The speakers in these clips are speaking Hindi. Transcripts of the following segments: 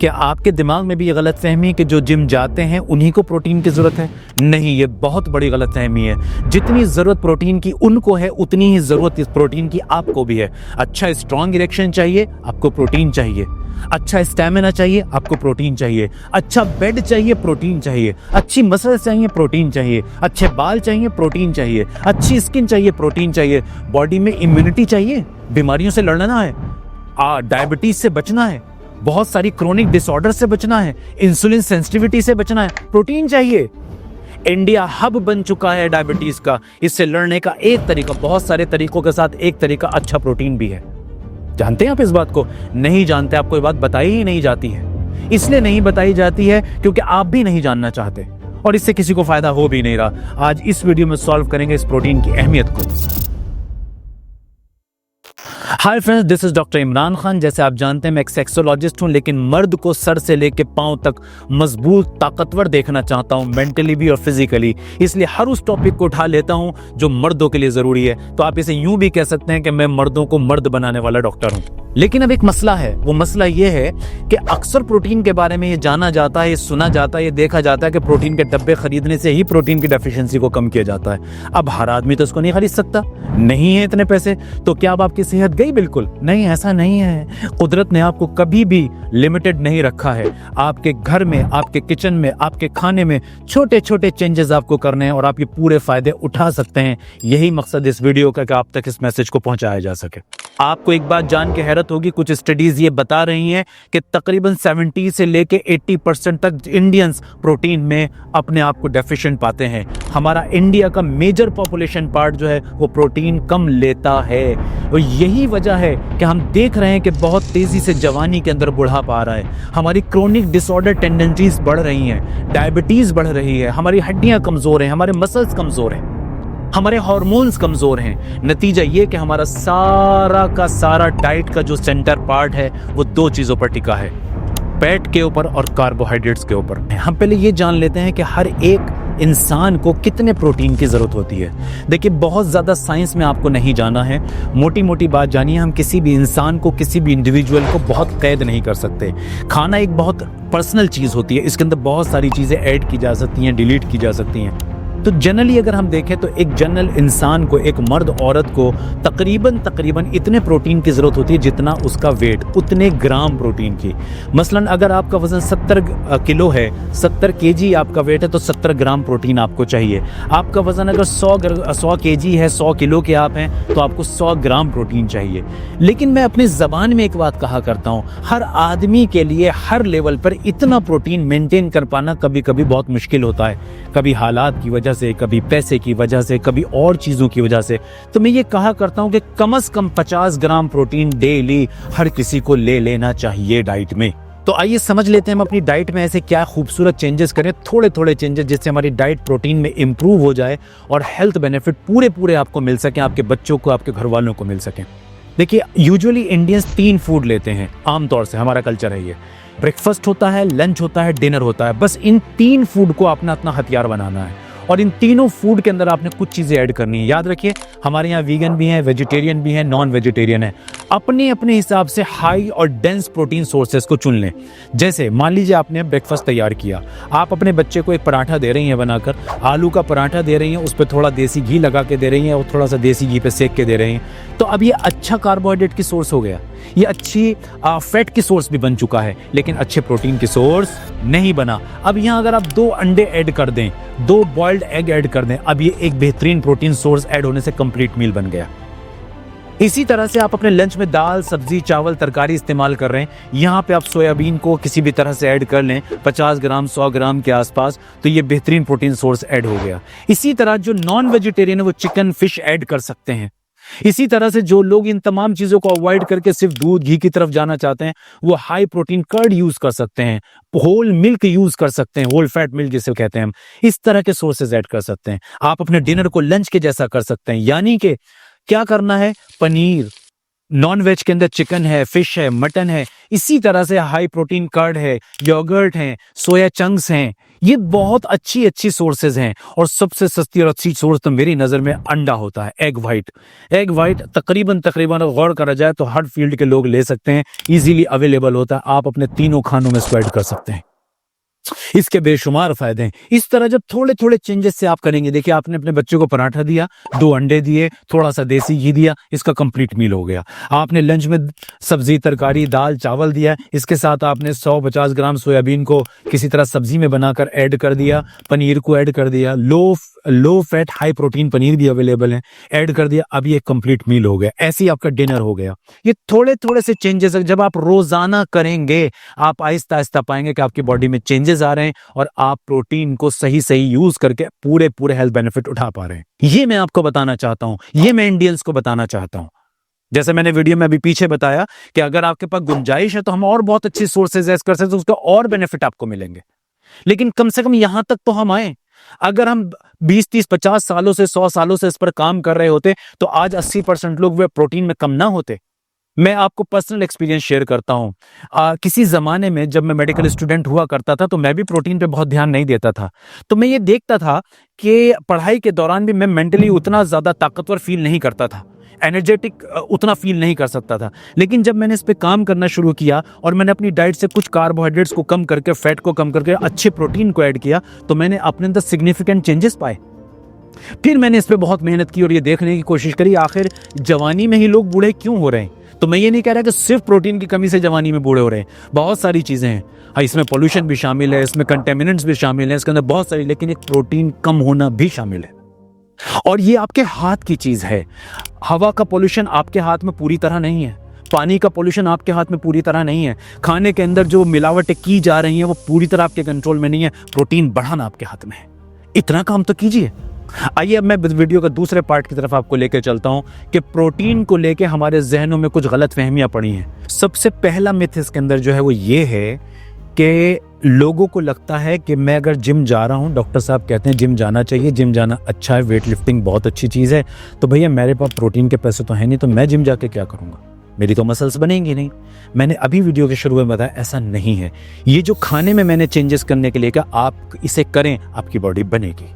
क्या आपके दिमाग में भी ये गलत फहमी है कि जो जिम जाते हैं उन्हीं को प्रोटीन की जरूरत है? नहीं, ये बहुत बड़ी गलत फहमी है। जितनी जरूरत प्रोटीन की उनको है, उतनी ही जरूरत इस प्रोटीन की आपको भी है। अच्छा स्ट्रॉन्ग इरेक्शन चाहिए, आपको प्रोटीन चाहिए। अच्छा स्टैमिना चाहिए, आपको प्रोटीन चाहिए। अच्छा बेड चाहिए, प्रोटीन चाहिए। अच्छी मसल्स चाहिए, प्रोटीन चाहिए। अच्छे बाल चाहिए, प्रोटीन चाहिए। अच्छी स्किन चाहिए, प्रोटीन चाहिए। बॉडी में इम्यूनिटी चाहिए, बीमारियों से लड़ना है, डायबिटीज से बचना है, बहुत सारी क्रोनिक डिसऑर्डर से बचना है, इंसुलिन सेंसिटिविटी से बचना है, प्रोटीन चाहिए। इंडिया हब बन चुका है डायबिटीज का। इससे लड़ने का एक तरीका, बहुत सारे तरीकों के साथ एक तरीका अच्छा प्रोटीन भी है। जानते हैं आप इस बात को? नहीं जानते, आपको ये बात बताई ही नहीं जाती है। इसलिए नहीं बताई जाती है क्योंकि आप भी नहीं जानना चाहते और इससे किसी को फायदा हो भी नहीं रहा। आज इस वीडियो में सॉल्व करेंगे इस प्रोटीन की अहमियत को। Hi friends, this is doctor Imran Khan. जैसे आप जानते हैं मैं एक सेक्सोलॉजिस्ट हूं, लेकिन मर्द को सर से लेकर पांव तक मजबूत ताकतवर देखना चाहता हूं, मेंटली भी और फिजिकली। इसलिए हर उस टॉपिक को उठा लेता हूं जो मर्दों के लिए जरूरी है। तो आप इसे यूं भी कह सकते हैं कि मैं मर्दों को मर्द बनाने वाला डॉक्टर हूं। लेकिन अब एक मसला है। वो मसला ये है कि अक्सर प्रोटीन के बारे में ये जाना जाता है, ये सुना जाता है, ये देखा जाता है कि प्रोटीन के डब्बे खरीदने से ही प्रोटीन की डेफिशिएंसी को कम किया जाता है। अब हर आदमी तो इसको नहीं खरीद सकता, नहीं है इतने पैसे। तो क्या अब आपकी सेहत गई? बिल्कुल नहीं, ऐसा नहीं है। कुदरत ने आपको कभी भी लिमिटेड नहीं रखा है। आपके घर में, आपके किचन में, आपके खाने में छोटे छोटे चेंजेस आपको करने हैं और आप ये पूरे फायदे उठा सकते हैं। यही मकसद इस वीडियो का कि आप तक इस मैसेज को पहुंचाया जा सके। आपको एक बात जान के हैरत होगी, कुछ स्टडीज ये बता रही हैं कि तकरीबन 70 से लेके 80% तक इंडियंस प्रोटीन में अपने आप को डेफिशिएंट पाते हैं। हमारा इंडिया का मेजर पॉपुलेशन पार्ट जो है वो प्रोटीन कम लेता है और यही वजह है कि हम देख रहे हैं कि बहुत तेजी से जवानी के अंदर बुढ़ापा आ रहा है। हमारी क्रोनिक डिसऑर्डर टेंडेंसीज बढ़ रही हैं, डायबिटीज बढ़ रही है, हमारी हड्डियां कमजोर हैं, हमारे मसल्स कमजोर हैं, हमारे हार्मोन्स कमजोर हैं। नतीजा ये कि हमारा सारा का सारा डाइट का जो सेंटर पार्ट है वो दो चीजों पर टिका है, फैट के ऊपर और कार्बोहाइड्रेट्स के ऊपर। हम पहले ये जान लेते हैं कि हर एक इंसान को कितने प्रोटीन की जरूरत होती है। देखिए, बहुत ज्यादा साइंस में आपको नहीं जाना है, मोटी मोटी बात जानिए। हम किसी भी इंसान को, किसी भी इंडिविजुअल को बहुत कैद नहीं कर सकते। खाना एक बहुत पर्सनल चीज होती है, इसके अंदर बहुत सारी चीजें ऐड की जा सकती हैं, डिलीट की जा सकती हैं। तो जनरली अगर हम देखें तो एक जनरल इंसान को, एक मर्द औरत को तकरीबन इतने प्रोटीन की जरूरत होती है जितना उसका वेट, उतने ग्राम प्रोटीन की। मसलन अगर आपका वजन 70 किलो है, 70 केजी आपका वेट है, तो 70 ग्राम प्रोटीन आपको चाहिए। आपका वजन अगर 100 केजी है, 100 किलो के आप हैं, तो आपको 100 ग्राम प्रोटीन चाहिए। लेकिन मैं अपनी जबान में एक बात कहा करता हूँ, हर आदमी के लिए हर लेवल पर इतना प्रोटीन मेंटेन कर पाना कभी कभी बहुत मुश्किल होता है। कभी हालात की वजह से, कभी पैसे की वजह से, कभी और चीजों की वजह से। तो मैं ये कहा करता हूं कि कम से कम 50 ग्राम प्रोटीन डेली हर किसी को ले लेना चाहिए डाइट में। तो आइए समझ लेते हैं हम अपनी डाइट में ऐसे क्या खूबसूरत चेंजेस करें, थोड़े थोड़े चेंजेस, जिससे हमारी डाइट प्रोटीन में इंप्रूव हो जाए और हेल्थ बेनिफिट पूरे आपको मिल सके, आपके बच्चों को, आपके घर वालों को मिल सके। देखिए, यूजुअली इंडियंस 3 फूड लेते हैं आमतौर से, हमारा कल्चर है ये। ब्रेकफास्ट होता है, लंच होता है, डिनर होता है। बस इन 3 फूड को अपना हथियार बनाना है और इन तीनों फूड के अंदर आपने कुछ चीजें ऐड करनी है। याद रखिए, हमारे यहाँ वीगन भी हैं, वेजिटेरियन भी हैं, नॉन वेजिटेरियन है। अपने अपने हिसाब से हाई और डेंस प्रोटीन सोर्सेस को चुन लें। जैसे मान लीजिए आपने ब्रेकफास्ट तैयार किया, आप अपने बच्चे को एक पराठा दे रही हैं बनाकर, आलू का पराठा दे रही हैं, उस पर थोड़ा देसी घी लगा के दे रही हैं और थोड़ा सा देसी घी पे सेक के दे रही हैं। तो अब ये अच्छा कार्बोहाइड्रेट की सोर्स हो गया, ये अच्छी फैट की सोर्स भी बन चुका है, लेकिन अच्छे प्रोटीन की सोर्स नहीं बना। अब यहाँ अगर आप 2 अंडे ऐड कर दें, 2 बॉइल्ड एग ऐड कर दें, अब ये एक बेहतरीन प्रोटीन सोर्स ऐड होने से कंप्लीट मील बन गया। इसी तरह से आप अपने लंच में दाल, सब्जी, चावल, तरकारी इस्तेमाल कर रहे हैं, यहाँ पे आप सोयाबीन को किसी भी तरह से ऐड कर लें 50 ग्राम 100 ग्राम के आसपास, तो ये बेहतरीन प्रोटीन सोर्स ऐड हो गया। इसी तरह जो नॉन वेजिटेरियन है वो चिकन, फिश ऐड कर सकते हैं। इसी तरह से जो लोग इन तमाम चीजों को अवॉइड करके सिर्फ दूध, घी की तरफ जाना चाहते हैं, वो हाई प्रोटीन कर्ड यूज कर सकते हैं, होल मिल्क यूज कर सकते हैं, होल फैट मिल्क जिसे कहते हैं हम। इस तरह के सोर्सेज ऐड कर सकते हैं। आप अपने डिनर को लंच के जैसा कर सकते हैं, यानी कि क्या करना है, पनीर, नॉन वेज के अंदर चिकन है, फिश है, मटन है, इसी तरह से हाई प्रोटीन कर्ड है, योगर्ट है, सोया चंक्स हैं। ये बहुत अच्छी अच्छी सोर्सेज हैं। और सबसे सस्ती और अच्छी सोर्स तो मेरी नज़र में अंडा होता है, एग वाइट। एग वाइट तकरीबन गौर करा जाए तो हर फील्ड के लोग ले सकते हैं, इजीली अवेलेबल होता है। आप अपने तीनों खानों में इसको ऐड कर सकते हैं। इसके बेशुमार फायदे हैं। इस तरह जब थोड़े थोड़े चेंजेस से आप करेंगे, देखिए आपने अपने बच्चे को पराठा दिया, 2 अंडे दिए, थोड़ा सा देसी घी दिया, इसका कंप्लीट मील हो गया। आपने लंच में सब्जी, तरकारी, दाल, चावल दिया, इसके साथ आपने 150 ग्राम सोयाबीन को किसी तरह सब्जी में बनाकर ऐड कर दिया, पनीर को ऐड कर दिया, low fat high protein paneer भी अवेलेबल है, ऐड कर दिया, अब ये कंप्लीट मील हो गया। ऐसे ही आपका डिनर हो गया। ये थोड़े थोड़े से चेंजेस जब आप रोजाना करेंगे, आप आहिस्ता आहिस्ता पाएंगे कि आपकी बॉडी में चेंजेस आ रहे हैं और आप प्रोटीन को सही सही यूज करके पूरे हेल्थ बेनिफिट उठा पा रहे हैं। ये मैं आपको बताना चाहता हूं, ये मैं इंडियंस को बताना चाहता हूं। जैसे मैंने वीडियो में अभी पीछे बताया कि अगर आपके पास गुंजाइश है तो हम और बहुत अच्छी सोर्सेज ऐड कर सकते हैं, उसका और बेनिफिट आपको मिलेंगे। लेकिन कम से कम यहां तक तो हम आए। अगर हम 20, 30, 50 सालों से 100 सालों से इस पर काम कर रहे होते तो आज 80% लोग वे प्रोटीन में कम ना होते। मैं आपको पर्सनल एक्सपीरियंस शेयर करता हूं। किसी जमाने में जब मैं मेडिकल स्टूडेंट हुआ करता था तो मैं भी प्रोटीन पे बहुत ध्यान नहीं देता था। तो मैं ये देखता था कि पढ़ाई के दौरान भी मैं मेंटली उतना ज्यादा ताकतवर फील नहीं करता था, एनर्जेटिक उतना फील नहीं कर सकता था। लेकिन जब मैंने इस पे काम करना शुरू किया और मैंने अपनी डाइट से कुछ कार्बोहाइड्रेट्स को कम करके, फैट को कम करके अच्छे प्रोटीन को ऐड किया, तो मैंने अपने अंदर सिग्निफिकेंट चेंजेस पाए। फिर मैंने इस पे बहुत मेहनत की और ये देखने की कोशिश करी आखिर जवानी में ही लोग बूढ़े क्यों हो रहे हैं। तो मैं ये नहीं कह रहा कि सिर्फ प्रोटीन की कमी से जवानी में बूढ़े हो रहे हैं, बहुत सारी चीजें हैं। हाँ, इसमें पोल्यूशन भी शामिल है, इसमें कंटेमिनेंट्स भी शामिल है, इसके अंदर बहुत सारी, लेकिन एक प्रोटीन कम होना भी शामिल है। और ये आपके हाथ की चीज है। हवा का पोल्यूशन आपके हाथ में पूरी तरह नहीं है, पानी का पोल्यूशन आपके हाथ में पूरी तरह नहीं है, खाने के अंदर जो मिलावटें की जा रही हैं वो पूरी तरह आपके कंट्रोल में नहीं है। प्रोटीन बढ़ाना आपके हाथ में है, इतना काम तो कीजिए। आइए अब मैं वीडियो का दूसरे पार्ट की तरफ आपको लेकर चलता हूं कि प्रोटीन को लेके हमारे जहनों में कुछ गलत फहमियां पड़ी हैं। सबसे पहला मिथ इसके अंदर जो है वो ये है कि लोगों को लगता है कि मैं अगर जिम जा रहा हूं, डॉक्टर साहब कहते हैं जिम जाना चाहिए, जिम जाना अच्छा है, वेट लिफ्टिंग बहुत अच्छी चीज़ है, तो भैया मेरे पास प्रोटीन के पैसे तो है नहीं, तो मैं जिम जाके क्या करूंगा, मेरी तो मसल्स बनेंगी नहीं। मैंने अभी वीडियो के शुरू में बताया ऐसा नहीं है। ये जो खाने में मैंने चेंजेस करने के लिए कहा, आप इसे करें, आपकी बॉडी बनेगी।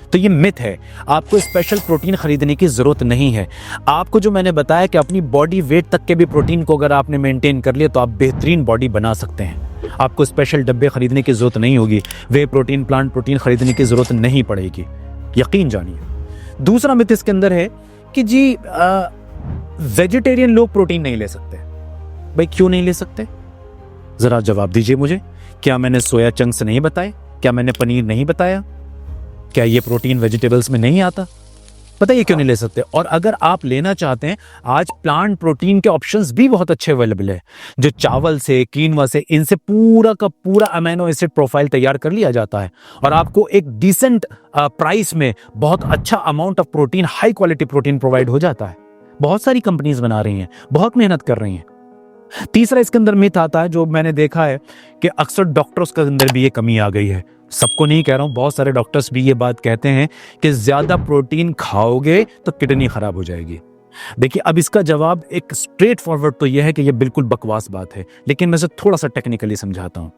तो ये मिथ है, आपको स्पेशल प्रोटीन खरीदने की जरूरत नहीं है। आपको जो मैंने बताया कि अपनी बॉडी वेट तक के भी प्रोटीन को अगर आपने मेंटेन कर लिया तो आप बेहतरीन बॉडी बना सकते हैं। आपको स्पेशल डब्बे खरीदने की जरूरत नहीं होगी, वे प्रोटीन, प्लांट प्रोटीन खरीदने की जरूरत नहीं पड़ेगी, यकीन जानिए। दूसरा मिथ इसके अंदर है कि जी वेजिटेरियन लोग प्रोटीन नहीं ले सकते। भाई क्यों नहीं ले सकते, जरा जवाब दीजिए मुझे। क्या मैंने सोया चंक्स नहीं बताए? क्या मैंने पनीर नहीं बताया? क्या ये प्रोटीन वेजिटेबल्स में नहीं आता? बताइए क्यों नहीं ले सकते। और अगर आप लेना चाहते हैं, आज प्लांट प्रोटीन के ऑप्शंस भी बहुत अच्छे अवेलेबल है, जो चावल से, कीनवा से, इनसे पूरा का पूरा अमीनो एसिड प्रोफाइल तैयार कर लिया जाता है और आपको एक डिसेंट प्राइस में बहुत अच्छा amount of protein, high quality protein provide हो जाता है। बहुत सारी कंपनीज बना रही हैं, बहुत मेहनत कर रही हैं। तीसरा इसके अंदर मिथ आता है जो मैंने देखा है कि अक्सर डॉक्टर्स के अंदर भी ये कमी आ गई है। सबको नहीं कह रहा हूं, बहुत सारे डॉक्टर्स भी ये बात कहते हैं कि ज्यादा प्रोटीन खाओगे तो किडनी खराब हो जाएगी। देखिए अब इसका जवाब एक स्ट्रेट फॉरवर्ड तो यह है कि यह बिल्कुल बकवास बात है, लेकिन मैं इसे थोड़ा सा टेक्निकली समझाता हूं।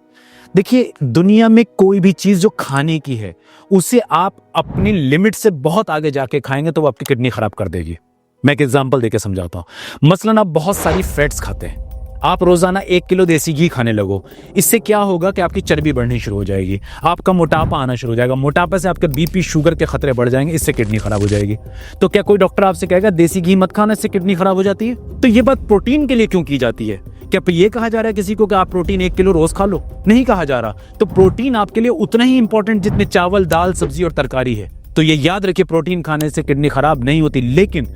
देखिए दुनिया में कोई भी चीज जो खाने की है उसे आप अपनी लिमिट से बहुत आगे जाके खाएंगे तो वो आपकी किडनी खराब कर देगी। मैं एक एग्जांपल देके समझाता हूं। मसलन आप बहुत सारी फैट्स खाते हैं, आप रोजाना 1 किलो देसी घी खाने लगो, इससे क्या होगा कि आपकी चर्बी बढ़नी शुरू हो जाएगी, आपका मोटापा आना शुरू हो जाएगा, मोटापे से आपके बीपी, शुगर के खतरे बढ़ जाएंगे, इससे किडनी खराब हो जाएगी। तो क्या कोई डॉक्टर आपसे कहेगा देसी घी मत खाना, इससे किडनी खराब हो जाती है? तो ये बात प्रोटीन के लिए क्यों की जाती है? क्या ये कहा जा रहा है किसी को कि आप प्रोटीन 1 किलो रोज खा लो? नहीं कहा जा रहा। तो प्रोटीन आपके लिए उतना ही इंपॉर्टेंट जितने चावल, दाल, सब्जी और तरकारी है। तो ये याद रखिए, प्रोटीन खाने से किडनी खराब नहीं होती। लेकिन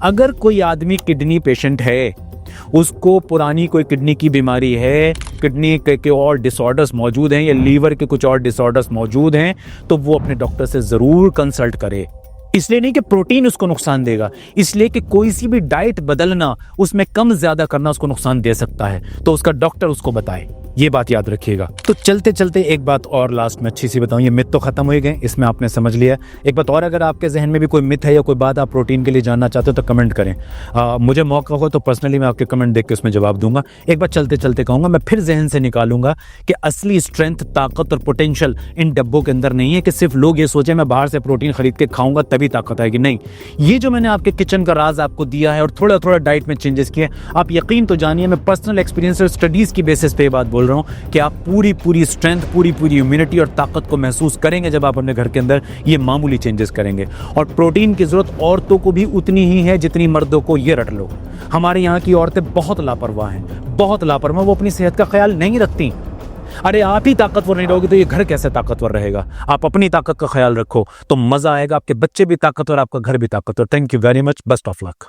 अगर कोई आदमी किडनी पेशेंट है, उसको पुरानी कोई किडनी की बीमारी है, किडनी के और डिसऑर्डर्स मौजूद हैं या लीवर के कुछ और डिसऑर्डर्स मौजूद हैं, तो वो अपने डॉक्टर से जरूर कंसल्ट करे। इसलिए नहीं कि प्रोटीन उसको नुकसान देगा, इसलिए कि कोई सी भी डाइट बदलना, उसमें कम ज्यादा करना उसको नुकसान दे सकता है, तो उसका डॉक्टर उसको बताए। ये बात याद रखिएगा। तो चलते चलते एक बात और लास्ट में अच्छी सी बताऊं, ये मिथ तो खत्म हो गए, इसमें आपने समझ लिया। एक बात और, अगर आपके जहन में भी कोई मिथ है या कोई बात आप प्रोटीन के लिए जानना चाहते हो तो कमेंट करें। मुझे मौका हो तो पर्सनली मैं आपके कमेंट देख के उसमें जवाब दूंगा। एक बार चलते चलते कहूंगा, मैं फिर जहन से निकालूंगा कि असली स्ट्रेंथ, ताकत और पोटेंशियल इन डब्बों के अंदर नहीं है कि सिर्फ लोग ये सोचे मैं बाहर से प्रोटीन खरीद के खाऊंगा तभी ताकत आएगी। नहीं, ये जो मैंने आपके किचन का राज आपको दिया है और थोड़ा थोड़ा डाइट में चेंजेस किए, आप यकीन तो जानिए, मैं पर्सनल एक्सपीरियंस और स्टडीज की बेसिस पे बात बोल रहा हूँ कि आप पूरी स्ट्रेंथ, पूरी इम्यूनिटी और ताकत को महसूस करेंगे जब आप अपने घर के अंदर ये मामूली चेंजेस करेंगे। और प्रोटीन की जरूरत औरतों को भी उतनी ही है जितनी मर्दों को, ये रट लो। हमारे यहाँ की औरतें बहुत लापरवाह हैं, बहुत लापरवाह, वो अपनी सेहत का ख्याल नहीं रखती। अरे आप ही ताकतवर नहीं रहोगे तो ये घर कैसे ताकतवर रहेगा? आप अपनी ताकत का ख्याल रखो तो मजा आएगा, आपके बच्चे भी ताकतवर, आपका घर भी ताकतवर। Thank you very much, best of luck.